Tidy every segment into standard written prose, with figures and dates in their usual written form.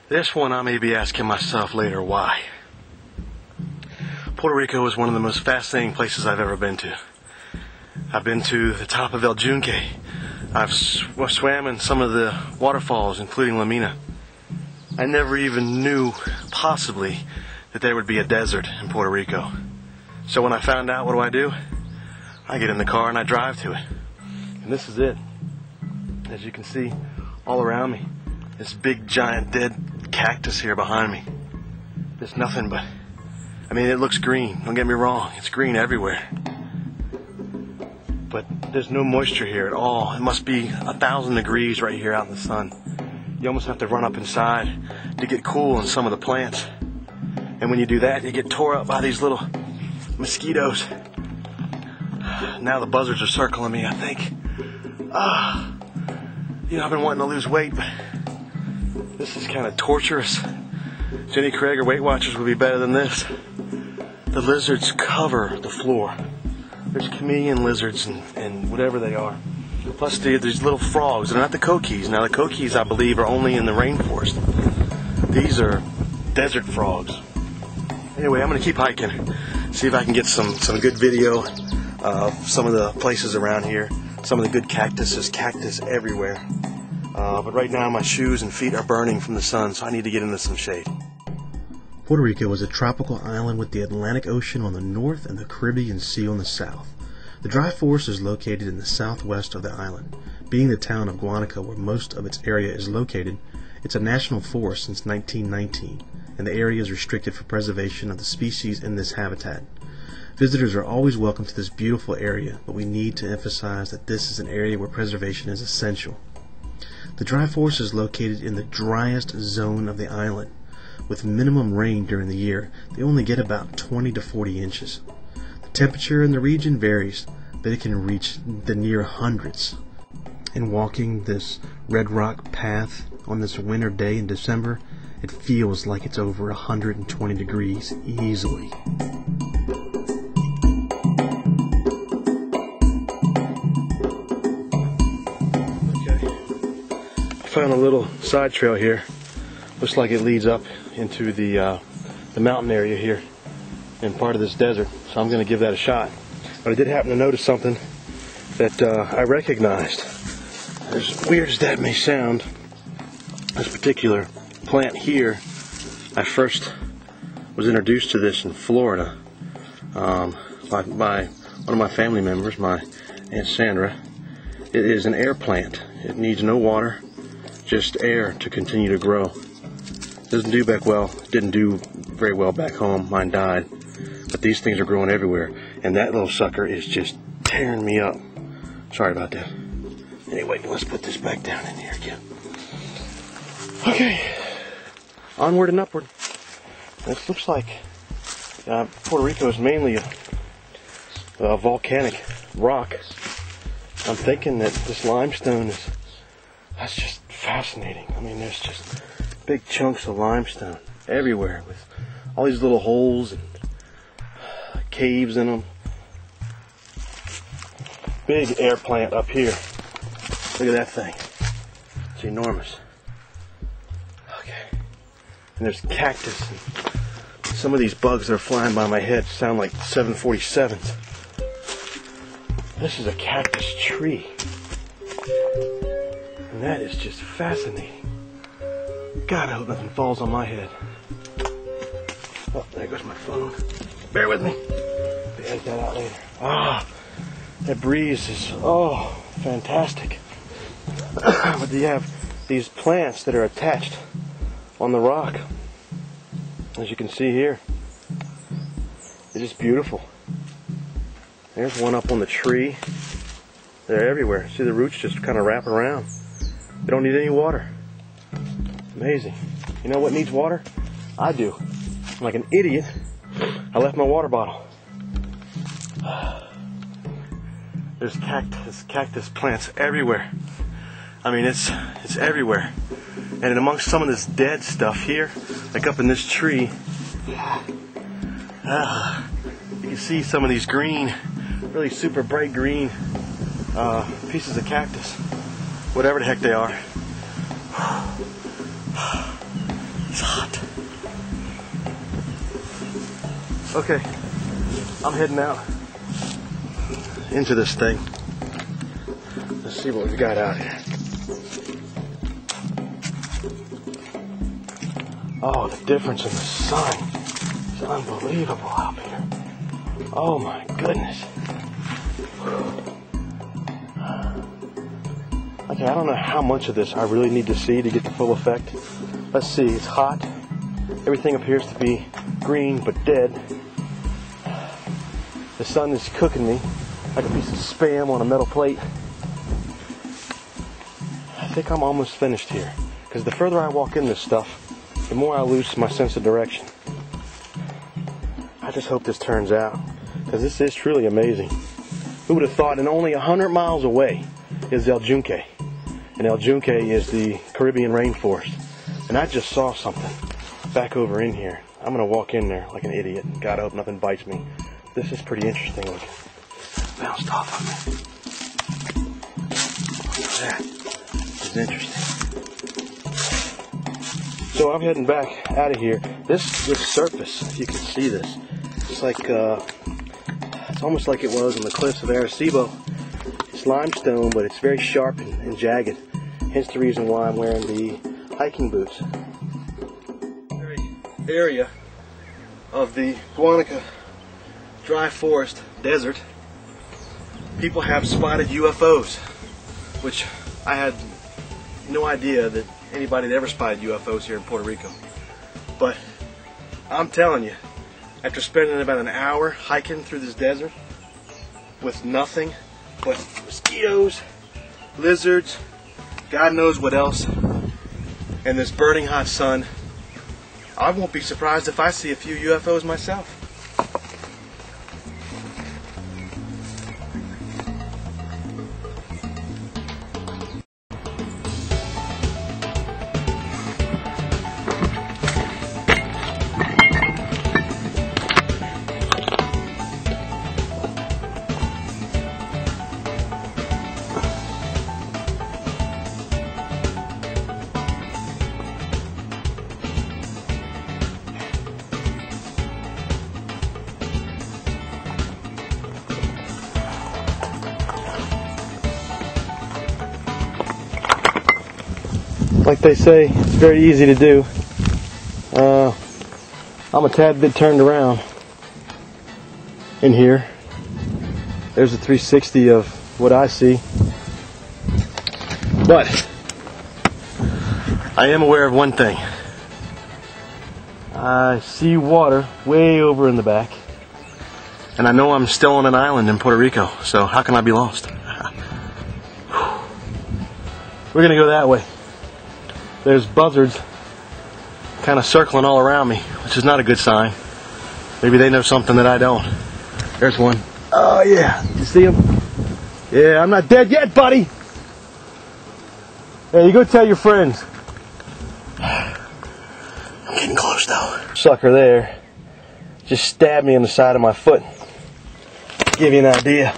This one I may be asking myself later why. Puerto Rico is one of the most fascinating places I've ever been to. I've been to the top of El Yunque. I've swam in some of the waterfalls, including La Mina. I never even knew, possibly, that there would be a desert in Puerto Rico. So when I found out, what do? I get in the car and I drive to it. And this is it. As you can see, all around me, this big, giant, dead cactus here behind me. There's nothing but, I mean, it looks green. Don't get me wrong. It's green everywhere. But there's no moisture here at all. It must be 1,000 degrees right here out in the sun. You almost have to run up inside to get cool in some of the plants. And when you do that, you get tore up by these little mosquitoes. Now the buzzards are circling me, I think. You know, I've been wanting to lose weight, but this is kind of torturous. Jenny Craig or Weight Watchers would be better than this. The lizards cover the floor. There's chameleon lizards and whatever they are. Plus there's little frogs. They're not the coquis. Now the coquis, I believe, are only in the rainforest. These are desert frogs. Anyway, I'm going to keep hiking. See if I can get some good video of some of the places around here. Some of the good cactus. There's cactus everywhere. But right now my shoes and feet are burning from the sun, so I need to get into some shade. Puerto Rico is a tropical island with the Atlantic Ocean on the north and the Caribbean Sea on the south. The dry forest is located in the southwest of the island. Being the town of Guanica where most of its area is located, it's a national forest since 1919, and the area is restricted for preservation of the species in this habitat. Visitors are always welcome to this beautiful area, but we need to emphasize that this is an area where preservation is essential. The dry forest is located in the driest zone of the island. With minimum rain during the year, they only get about 20 to 40 inches. The temperature in the region varies, but it can reach the near hundreds. In walking this red rock path on this winter day in December, it feels like it's over 120 degrees easily. Found a little side trail here. Looks like it leads up into the mountain area here in part of this desert, so I'm going to give that a shot. But I did happen to notice something that I recognized. As weird as that may sound, this particular plant here, I first was introduced to this in Florida by one of my family members, my Aunt Sandra. It is an air plant. It needs no water, just air to continue to grow. Doesn't do back well. Didn't do very well back home. Mine died. But these things are growing everywhere. And that little sucker is just tearing me up. Sorry about that. Anyway, let's put this back down in here again. Okay. Onward and upward. This looks like Puerto Rico is mainly a volcanic rock. I'm thinking that this limestone that's just fascinating. I mean, there's just big chunks of limestone everywhere with all these little holes and caves in them. Big air plant up here. Look at that thing. It's enormous. Okay. And there's cactus and some of these bugs that are flying by my head sound like 747s. This is a cactus tree. And that is just fascinating. God, I hope nothing falls on my head. Oh, there goes my phone. Bear with me. Edit that out later. That breeze is, fantastic. But you have these plants that are attached on the rock. As you can see here. They're just beautiful. There's one up on the tree. They're everywhere. See the roots just kind of wrap around. They don't need any water. Amazing. You know what needs water? I do. I'm like an idiot. I left my water bottle. There's cactus plants everywhere. I mean, it's everywhere. And amongst some of this dead stuff here, like up in this tree, you can see some of these green, really super bright green pieces of cactus, whatever the heck they are. It's hot. Okay, I'm heading out into this thing. Let's see what we've got out here. Oh, the difference in the sun is unbelievable out here. Oh my goodness. Okay, I don't know how much of this I really need to see to get the full effect. Let's see, it's hot. Everything appears to be green but dead. The sun is cooking me like a piece of Spam on a metal plate. I think I'm almost finished here, because the further I walk in this stuff, the more I lose my sense of direction. I just hope this turns out, because this is truly amazing. Who would have thought, and only 100 miles away is El Yunque. And El Yunque is the Caribbean rainforest. And I just saw something back over in here. I'm going to walk in there like an idiot. God, I hope nothing bites me. This is pretty interesting looking. Bounced off of me. Look at that. This is interesting. So I'm heading back out of here. This surface, if you can see this, it's like, it's almost like it was on the cliffs of Arecibo. It's limestone, but it's very sharp and jagged. Hence the reason why I'm wearing the hiking boots. Area of the Guanica Dry Forest desert, people have spotted UFOs, which I had no idea that anybody had ever spotted UFOs here in Puerto Rico. But I'm telling you, after spending about an hour hiking through this desert with nothing but mosquitoes, lizards, God knows what else, and this burning hot sun, I won't be surprised if I see a few UFOs myself. Like they say, it's very easy to do. I'm a tad bit turned around in here. There's a 360 of what I see. But I am aware of one thing. I see water way over in the back. And I know I'm still on an island in Puerto Rico, so how can I be lost? We're gonna go that way. There's buzzards kind of circling all around me, which is not a good sign. Maybe they know something that I don't. There's one. Oh yeah, you see him? Yeah, I'm not dead yet, buddy. Hey, you go tell your friends. I'm getting close though. Sucker there just stabbed me in the side of my foot. Give you an idea.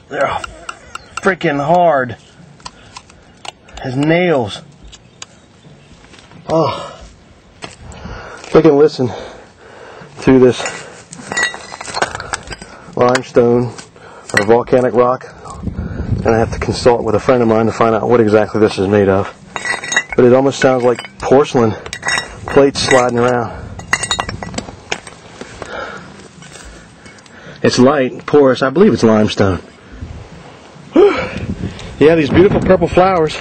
They're freaking hard as nails. Oh, if I can listen to this limestone or volcanic rock, and I have to consult with a friend of mine to find out what exactly this is made of. But it almost sounds like porcelain plates sliding around. It's light, porous. I believe it's limestone. Yeah, these beautiful purple flowers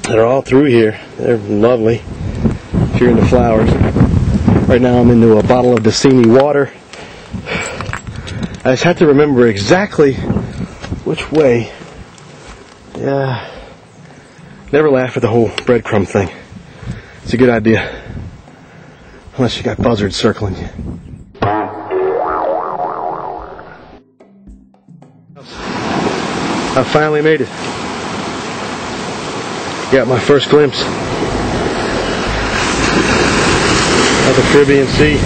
that are all through here. They're lovely if you're into flowers. Right now I'm into a bottle of Dasini water. I just have to remember exactly which way. Yeah. Never laugh at the whole breadcrumb thing. It's a good idea. Unless you got buzzards circling you. I finally made it. Got my first glimpse of the Caribbean Sea.